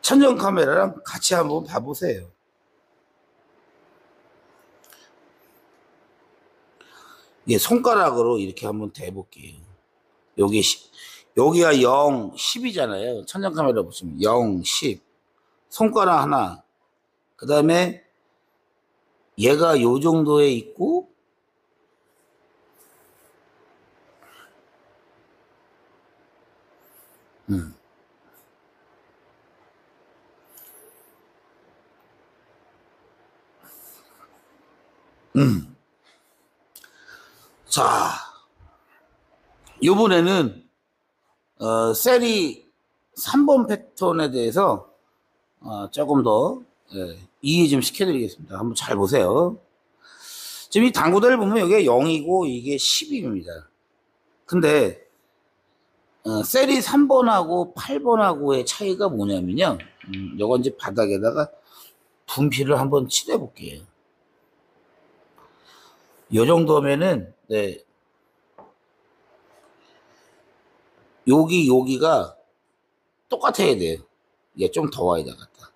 천정 카메라랑 같이 한번 봐보세요. 예, 손가락으로 이렇게 한번 대볼게요. 여기가 0, 10이잖아요. 천정 카메라 보시면 0, 10. 손가락 하나. 그 다음에 얘가 요 정도에 있고, 자, 요번에는 셀이 3번 패턴에 대해서 조금 더 이해 좀 시켜드리겠습니다. 한번 잘 보세요. 지금 이 당구대를 보면 여기가 0이고 이게 10입니다. 근데 셀이 3번하고 8번하고의 차이가 뭐냐면요. 요건 이제 바닥에다가 분필을 한번 칠해 볼게요. 요 정도면은 네. 여기가 똑같아야 돼요. 이게 좀 더 와야 되겠다.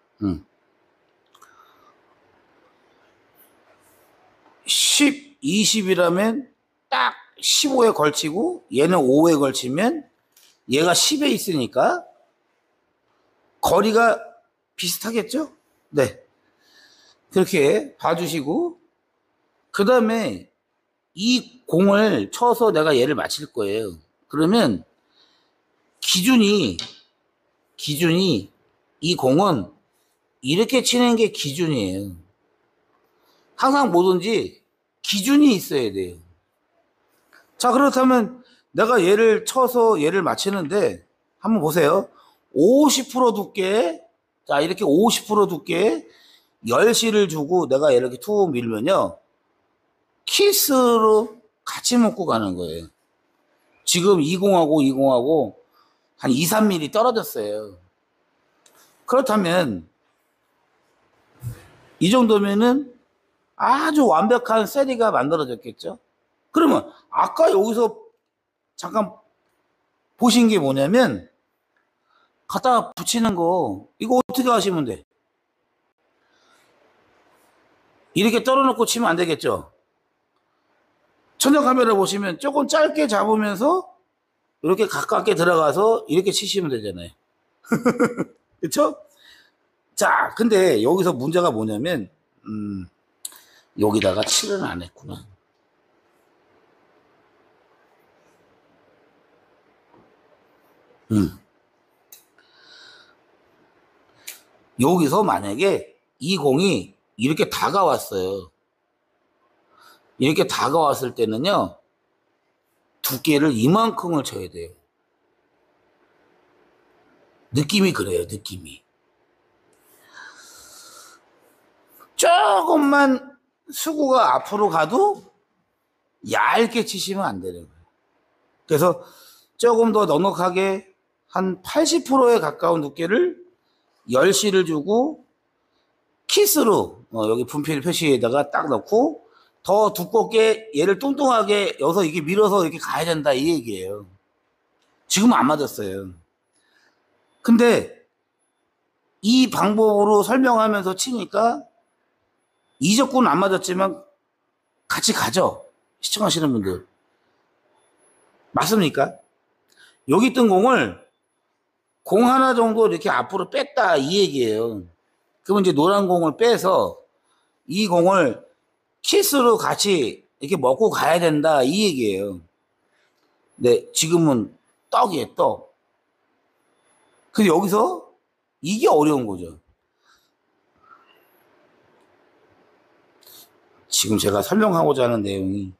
10, 20이라면 딱 15에 걸치고 얘는 5에 걸치면 얘가 10에 있으니까 거리가 비슷하겠죠? 네. 그렇게 봐주시고 그 다음에 이 공을 쳐서 내가 얘를 맞힐 거예요. 그러면 기준이 이 공은 이렇게 치는 게 기준이에요. 항상 뭐든지 기준이 있어야 돼요. 자, 그렇다면 내가 얘를 쳐서 얘를 맞히는데 한번 보세요. 50% 두께, 자, 이렇게 50% 두께 10시를 주고 내가 이렇게 툭 밀면요. 키스로 같이 묶고 가는 거예요. 지금 20하고 한 2, 3mm 떨어졌어요. 그렇다면 이 정도면은 아주 완벽한 세리가 만들어졌겠죠. 그러면 아까 여기서 잠깐 보신 게 뭐냐면 갖다가 붙이는 거 이거 어떻게 하시면 돼? 이렇게 떨어놓고 치면 안 되겠죠. 천정 카메라 보시면 조금 짧게 잡으면서 이렇게 가깝게 들어가서 이렇게 치시면 되잖아요. 그렇죠? 자, 근데 여기서 문제가 뭐냐면 여기다가 칠을 안 했구나. 여기서 만약에 이 공이 이렇게 다가왔어요. 이렇게 다가왔을 때는요. 두께를 이만큼을 쳐야 돼요. 느낌이 그래요. 느낌이. 조금만 수구가 앞으로 가도 얇게 치시면 안 되는 거예요. 그래서 조금 더 넉넉하게 한 80%에 가까운 두께를 10시를 주고 키스로 여기 분필 표시에다가 딱 넣고 더 두껍게 얘를 뚱뚱하게 여기서 이게 밀어서 이렇게 가야 된다 이 얘기예요. 지금은 안 맞았어요. 근데 이 방법으로 설명하면서 치니까 이적구는 안 맞았지만 같이 가죠. 시청하시는 분들. 맞습니까? 여기 있던 공을 공 하나 정도 이렇게 앞으로 뺐다 이 얘기예요. 그러면 이제 노란 공을 빼서 이 공을 키스로 같이 이렇게 먹고 가야 된다 이 얘기예요. 네, 지금은 떡이에요, 떡. 근데 여기서 이게 어려운 거죠. 지금 제가 설명하고자 하는 내용이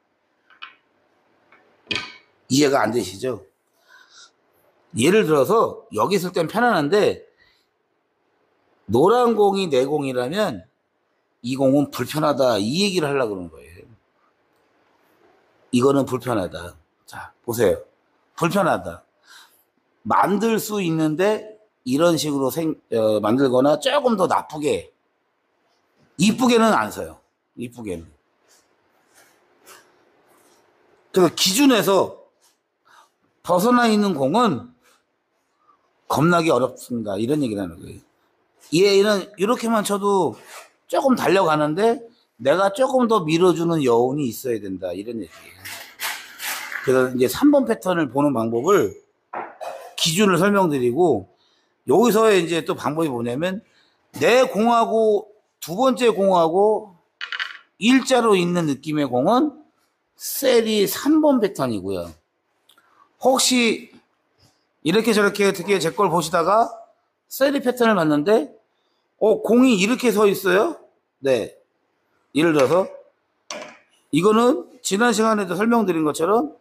이해가 안 되시죠? 예를 들어서 여기 있을 땐 편안한데 노란 공이 내 공이라면 이 공은 불편하다 이 얘기를 하려고 그러는 거예요. 이거는 불편하다. 자, 보세요. 불편하다. 만들 수 있는데 이런 식으로 만들거나 조금 더 나쁘게 이쁘게는 안 써요. 이쁘게는. 그래서 기준에서 벗어나 있는 공은 겁나기 어렵습니다. 이런 얘기를 하는 거예요. 얘는 이렇게만 쳐도 조금 달려가는데 내가 조금 더 밀어주는 여운이 있어야 된다. 이런 얘기예요. 그래서 이제 3번 패턴을 보는 방법을 기준을 설명드리고 여기서 이제 또 방법이 뭐냐면 내 공하고 두 번째 공하고 일자로 있는 느낌의 공은 셀이 3번 패턴이고요. 혹시 이렇게 저렇게 어떻게 제 걸 보시다가 셀이 패턴을 봤는데 공이 이렇게 서 있어요? 네. 예를 들어서 이거는 지난 시간에도 설명드린 것처럼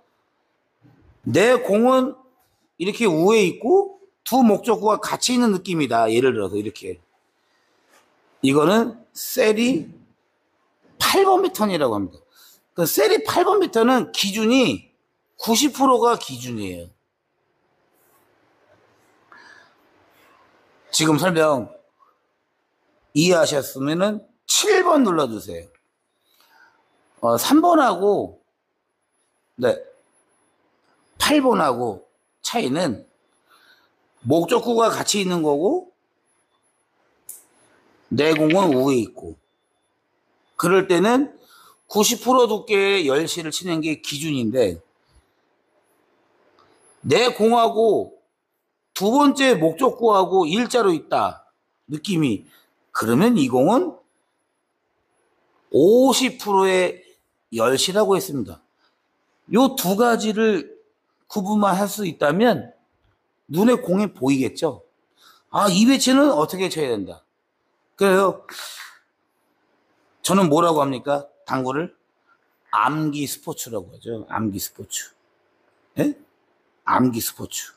내 공은 이렇게 우에 있고 두 목적구가 같이 있는 느낌이다. 예를 들어서 이렇게 이거는 셀이 8번 패턴이라고 합니다. 그 셀이 8번 패턴은 기준이 90%가 기준이에요. 지금 설명 이해하셨으면은 7번 눌러주세요. 3번하고 네 8번하고 차이는 목적구가 같이 있는 거고 내 공은 우에 있고 그럴 때는 90% 두께의 열시를 치는 게 기준인데 내 공하고 두 번째 목적구하고 일자로 있다 느낌이 그러면 이 공은 50%의 열시라고 했습니다. 요 두 가지를 구분만 할 수 있다면 눈에 공이 보이겠죠. 이 배치는 어떻게 쳐야 된다. 그래서 저는 뭐라고 합니까? 당구를 암기 스포츠라고 하죠. 암기 스포츠. 네? 암기 스포츠.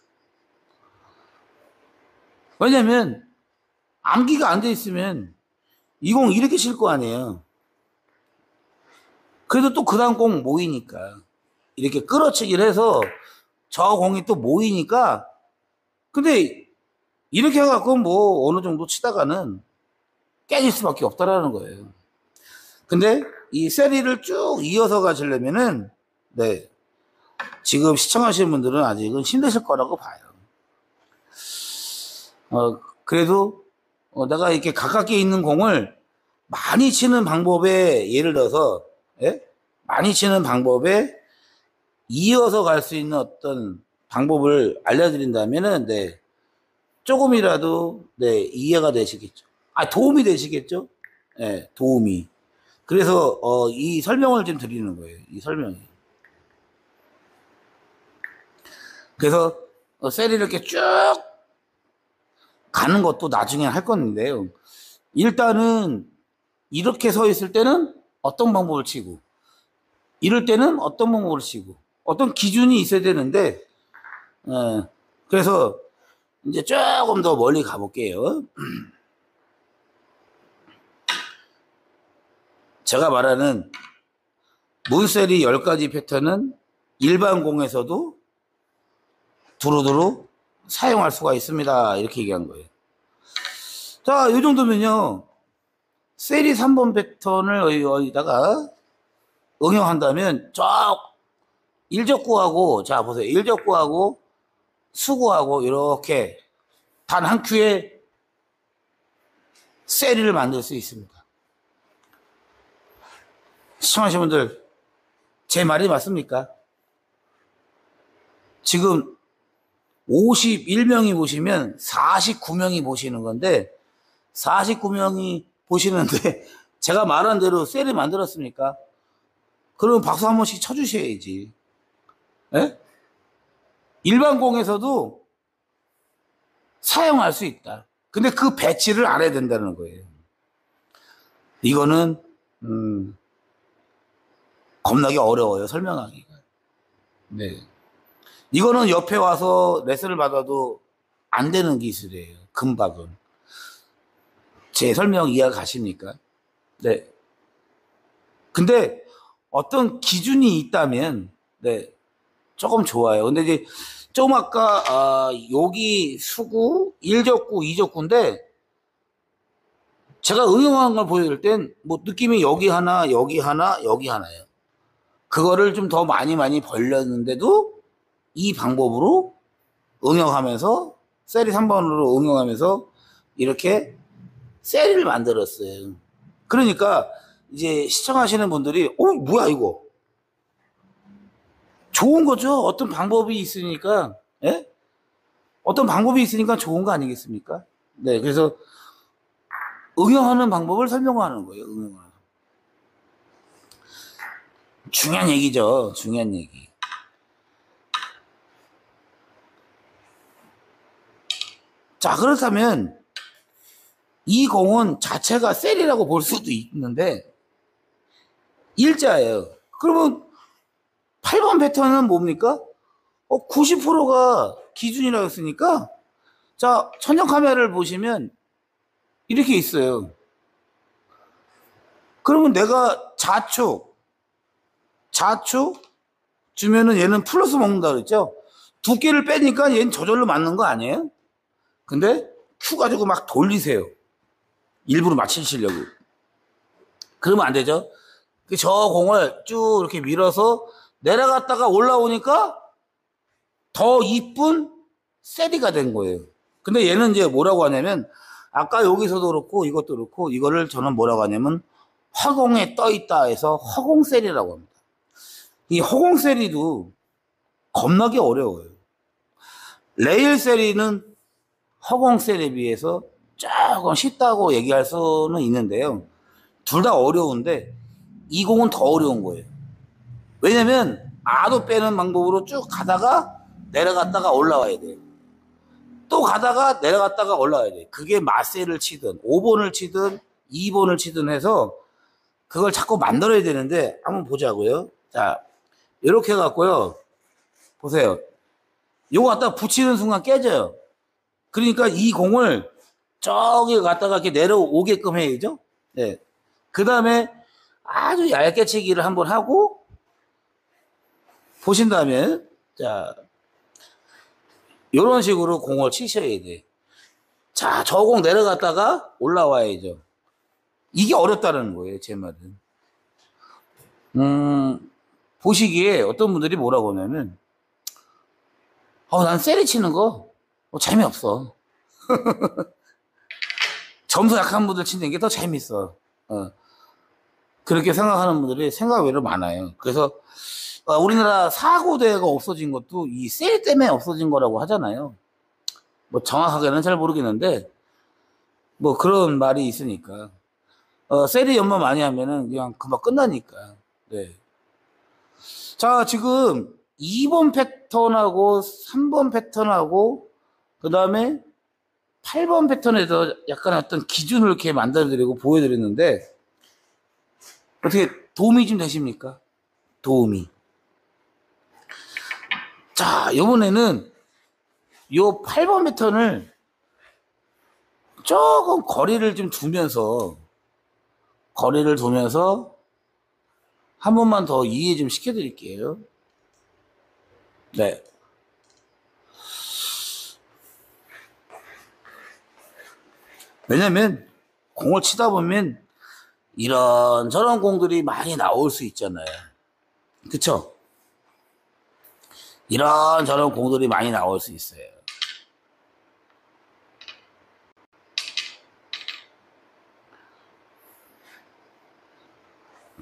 왜냐면 암기가 안 돼 있으면 이 공 이렇게 칠 거 아니에요. 그래도 또 그 다음 공 모이니까 이렇게 끌어치기를 해서 저 공이 또 모이니까 근데 이렇게 해갖고 뭐 어느 정도 치다가는 깨질 수밖에 없다라는 거예요. 근데 이 세리를 쭉 이어서 가시려면은 네 지금 시청하시는 분들은 아직은 힘드실 거라고 봐요. 그래도 내가 이렇게 가깝게 있는 공을 많이 치는 방법에 예를 들어서 많이 치는 방법에 이어서 갈 수 있는 어떤 방법을 알려드린다면은 네 조금이라도 네 이해가 되시겠죠. 도움이 되시겠죠. 네 도움이. 그래서 이 설명을 좀 드리는 거예요. 이 설명이. 그래서 셀이 이렇게 쭉 가는 것도 나중에 할 건데요. 일단은 이렇게 서 있을 때는 어떤 방법을 치고 이럴 때는 어떤 방법을 치고 어떤 기준이 있어야 되는데 그래서 이제 조금 더 멀리 가볼게요. 제가 말하는 문셀이 10가지 패턴은 일반 공에서도 두루두루 사용할 수가 있습니다. 이렇게 얘기한 거예요. 자, 이 정도면요. 셀이 3번 패턴을 여기다가 응용한다면 저 일적구하고 자 보세요. 일적구하고 수구하고 이렇게 단 한 큐에 셀이를 만들 수 있습니다. 시청하시는 분들 제 말이 맞습니까? 지금 51명이 보시면 49명이 보시는 건데 49명이 보시는데 제가 말한 대로 셀을 만들었습니까? 그럼 박수 한 번씩 쳐주셔야지. 에? 일반 공에서도 사용할 수 있다. 근데 그 배치를 안 해야 된다는 거예요. 이거는 겁나게 어려워요. 설명하기가. 네. 이거는 옆에 와서 레슨을 받아도 안 되는 기술이에요. 금박은. 제 설명 이해 가십니까? 네. 근데 어떤 기준이 있다면 네 조금 좋아요. 근데 이제 좀 아까 여기 수구, 1적구, 2적구인데 제가 응용한 걸 보여드릴 땐 뭐 느낌이 여기 하나, 여기 하나, 여기 하나예요. 그거를 좀 더 많이 벌렸는데도 이 방법으로 응용하면서 셀이 3번으로 응용하면서 이렇게 세리를 만들었어요. 그러니까 이제 시청하시는 분들이 뭐야 이거 좋은 거죠. 어떤 방법이 있으니까, 예? 어떤 방법이 있으니까 좋은 거 아니겠습니까? 네, 그래서 응용하는 방법을 설명하는 거예요. 응용하는. 중요한 얘기죠. 중요한 얘기. 자, 그렇다면 이 공은 자체가 셀이라고 볼 수도 있는데 일자예요. 그러면 8번 패턴은 뭡니까? 90%가 기준이라고 했으니까 자, 천정 카메라를 보시면 이렇게 있어요. 그러면 내가 좌측 주면은 얘는 플러스 먹는다 그랬죠? 두께를 빼니까 얘는 저절로 맞는 거 아니에요? 근데 큐 가지고 막 돌리세요. 일부러 맞추시려고. 그러면 안 되죠? 저 공을 쭉 이렇게 밀어서 내려갔다가 올라오니까 더 이쁜 세리가 된 거예요. 근데 얘는 이제 뭐라고 하냐면 아까 여기서도 그렇고 이것도 그렇고 이거를 저는 뭐라고 하냐면 허공에 떠 있다 해서 허공세리라고 합니다. 이 허공세리도 겁나게 어려워요. 레일세리는 허공세리에 비해서 조금 쉽다고 얘기할 수는 있는데요. 둘 다 어려운데 이 공은 더 어려운 거예요. 왜냐면 아도 빼는 방법으로 쭉 가다가 내려갔다가 올라와야 돼요. 또 가다가 내려갔다가 올라와야 돼요. 그게 마세를 치든 5번을 치든 2번을 치든 해서 그걸 자꾸 만들어야 되는데 한번 보자고요. 자, 이렇게 해갖고요. 보세요. 요거 갖다 붙이는 순간 깨져요. 그러니까 이 공을 저기 갖다가 이렇게 내려오게끔 해야죠. 네. 그 다음에 아주 얇게 치기를 한번 하고 보신다면 자, 이런 식으로 공을 치셔야 돼. 자, 저 공 내려갔다가 올라와야죠. 이게 어렵다는 거예요, 제 말은. 보시기에 어떤 분들이 뭐라고 하냐면, 난 세리 치는 거 재미없어. 점수 약한 분들 치는 게 더 재밌어. 그렇게 생각하는 분들이 생각 외로 많아요. 그래서 우리나라 사고대가 없어진 것도 이 세리 때문에 없어진 거라고 하잖아요. 뭐 정확하게는 잘 모르겠는데 뭐 그런 말이 있으니까 세리 연마 많이 하면은 그냥 금방 끝나니까. 네. 자, 지금 2번 패턴하고 3번 패턴하고 그 다음에 8번 패턴에서 약간 어떤 기준을 이렇게 만들어드리고 보여드렸는데 어떻게 도움이 좀 되십니까? 도움이. 자, 이번에는 요 8번 패턴을 조금 거리를 두면서 한 번만 더 이해 좀 시켜드릴게요. 네. 왜냐면 공을 치다 보면 이런저런 공들이 많이 나올 수 있잖아요. 그쵸? 이런저런 공들이 많이 나올 수 있어요.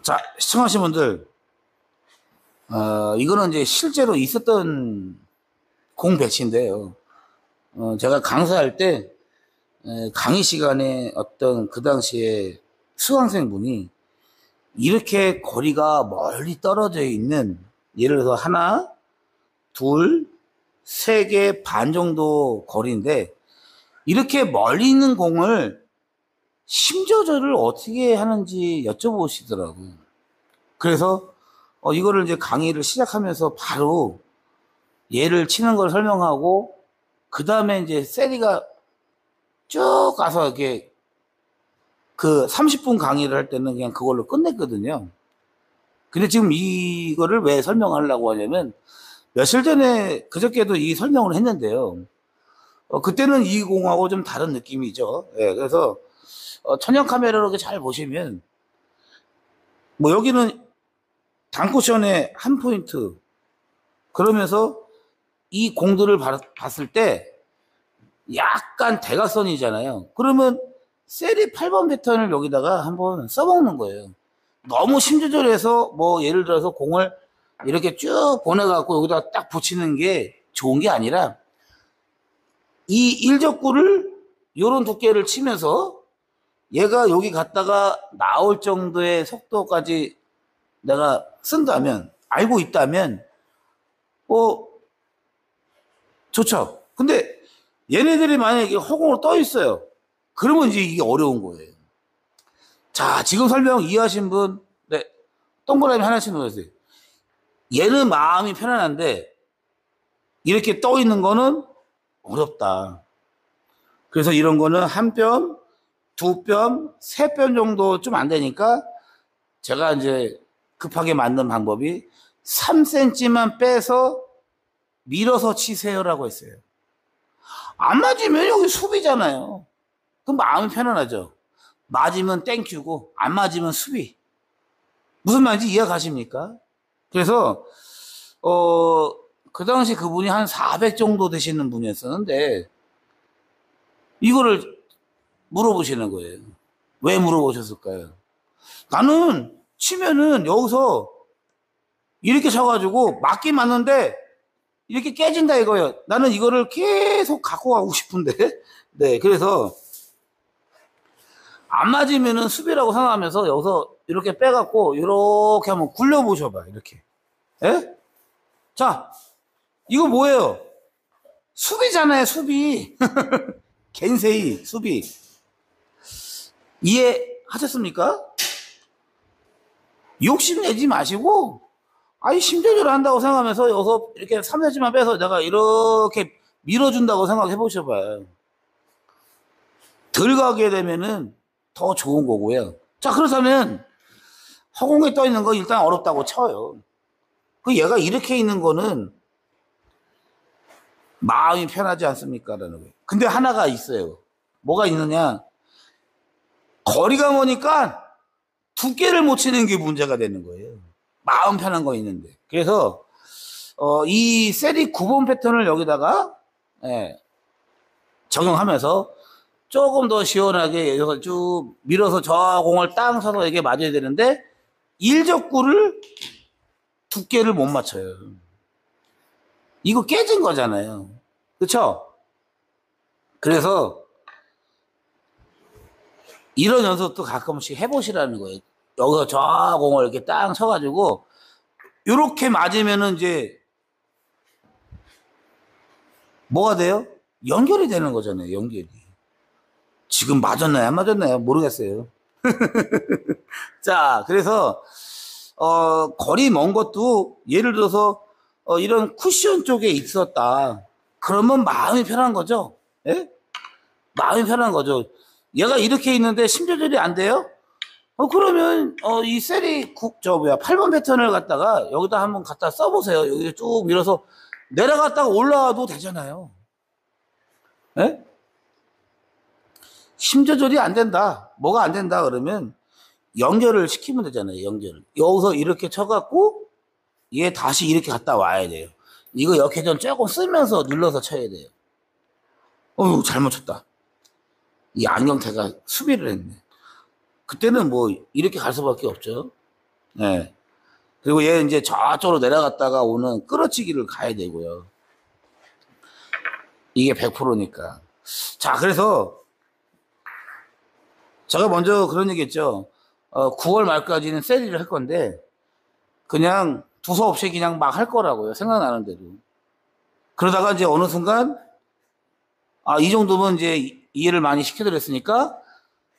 자, 시청하신 분들, 이거는 이제 실제로 있었던 공 배치인데요. 제가 강사할 때, 강의 시간에 어떤 그 당시에 수강생분이 이렇게 거리가 멀리 떨어져 있는, 예를 들어서 하나, 둘, 세 개 반 정도 거리인데, 이렇게 멀리 있는 공을 힘 조절을 어떻게 하는지 여쭤보시더라고요. 그래서 이거를 이제 강의를 시작하면서 바로 얘를 치는 걸 설명하고 그 다음에 이제 세리가 쭉 가서 이렇게 그 30분 강의를 할 때는 그냥 그걸로 끝냈거든요. 근데 지금 이거를 왜 설명하려고 하냐면 며칠 전에 그저께도 이 설명을 했는데요. 그때는 이 공하고 좀 다른 느낌이죠. 예, 그래서 천연 카메라로 이렇게 잘 보시면 뭐 여기는 단쿠션의 한 포인트 그러면서 이 공들을 봤을 때 약간 대각선이잖아요. 그러면 세리 8번 패턴을 여기다가 한번 써먹는 거예요. 너무 심조절해서 뭐 예를 들어서 공을 이렇게 쭉 보내갖고 여기다 딱 붙이는 게 좋은 게 아니라 이 일적구를 요런 두께를 치면서 얘가 여기 갔다가 나올 정도의 속도까지 내가 쓴다면, 알고 있다면 좋죠. 근데 얘네들이 만약에 허공으로 떠 있어요. 그러면 이제 이게 어려운 거예요. 자, 지금 설명 이해하신 분, 네, 동그라미 하나씩 넣으세요. 얘는 마음이 편안한데 이렇게 떠 있는 거는 어렵다. 그래서 이런 거는 한 뼘, 두 뼘, 세 뼘 정도 좀 안 되니까 제가 이제 급하게 만든 방법이 3cm만 빼서 밀어서 치세요라고 했어요. 안 맞으면 여기 수비잖아요. 그럼 마음이 편안하죠. 맞으면 땡큐고 안 맞으면 수비. 무슨 말인지 이해 가십니까? 그래서 그 당시 그분이 한 400 정도 되시는 분이었었는데 이거를 물어보시는 거예요. 왜 물어보셨을까요? 나는 치면은 여기서 이렇게 쳐가지고 맞긴 맞는데 이렇게 깨진다 이거예요. 나는 이거를 계속 갖고 가고 싶은데. 네, 그래서 안 맞으면은 수비라고 생각하면서 여기서 이렇게 빼갖고 이렇게 한번 굴려보셔봐. 이렇게. 예? 자, 이거 뭐예요? 수비잖아요, 수비. 겐세이, 수비. 이해하셨습니까? 욕심내지 마시고, 아니, 심조절 한다고 생각하면서 여기서 이렇게 3cm만 빼서 내가 이렇게 밀어준다고 생각해 보셔봐요. 덜 가게 되면은 더 좋은 거고요. 자, 그렇다면 허공에 떠 있는 거 일단 어렵다고 쳐요. 그 얘가 이렇게 있는 거는 마음이 편하지 않습니까? 라는 거예요. 근데 하나가 있어요. 뭐가 있느냐? 거리가 머니까 두께를 못 치는 게 문제가 되는 거예요. 마음 편한 거 있는데. 그래서 이 세리 9번 패턴을 여기다가 적용하면서 조금 더 시원하게 여기서 쭉 밀어서 저 공을 땅 쳐서 이게 맞아야 되는데 일적구를 두께를 못 맞춰요. 이거 깨진 거잖아요. 그렇죠? 그래서 이런 연습도 가끔씩 해보시라는 거예요. 여기서 저 공을 이렇게 땅 쳐가지고 이렇게 맞으면은 이제 뭐가 돼요? 연결이 되는 거잖아요. 연결이. 지금 맞았나요? 안 맞았나요? 모르겠어요. 자, 그래서 거리 먼 것도 예를 들어서 이런 쿠션 쪽에 있었다. 그러면 마음이 편한 거죠. 예? 마음이 편한 거죠. 얘가 이렇게 있는데 심조절이 안 돼요? 그러면 이 세리 8번 패턴을 갖다가 여기다 한번 갖다 써보세요. 여기 쭉 밀어서 내려갔다가 올라와도 되잖아요. 예? 심조절이 안 된다. 뭐가 안 된다 그러면 연결을 시키면 되잖아요. 연결을. 여기서 이렇게 쳐갖고 얘 다시 이렇게 갔다 와야 돼요. 이거 역회전 조금 쓰면서 눌러서 쳐야 돼요. 잘못 쳤다. 이 안경태가 수비를 했네. 그때는 뭐 이렇게 갈 수밖에 없죠. 네. 그리고 얘 이제 저쪽으로 내려갔다가 오는 끌어치기를 가야 되고요. 이게 100%니까. 자, 그래서 제가 먼저 그런 얘기 했죠. 9월 말까지는 세리를 할 건데 그냥 두서 없이 그냥 막 할 거라고요. 생각나는 대로. 그러다가 이제 어느 순간 이 정도면 이제 이해를 많이 시켜드렸으니까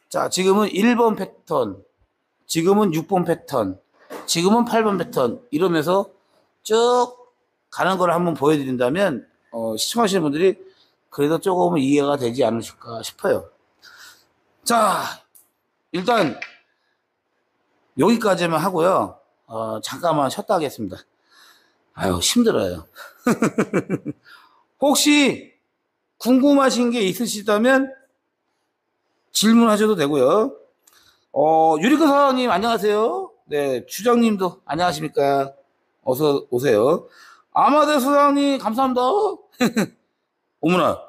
자, 지금은 1번 패턴, 지금은 6번 패턴, 지금은 8번 패턴 이러면서 쭉 가는 걸 한번 보여드린다면 시청하시는 분들이 그래도 조금은 이해가 되지 않으실까 싶어요. 자, 일단 여기까지만 하고요. 잠깐만 쉬었다 하겠습니다. 아유, 힘들어요. 혹시 궁금하신 게 있으시다면 질문하셔도 되고요. 유리크 사장님 안녕하세요. 네, 주장님도 안녕하십니까. 어서 오세요. 아마대 소장님 감사합니다. 어머나.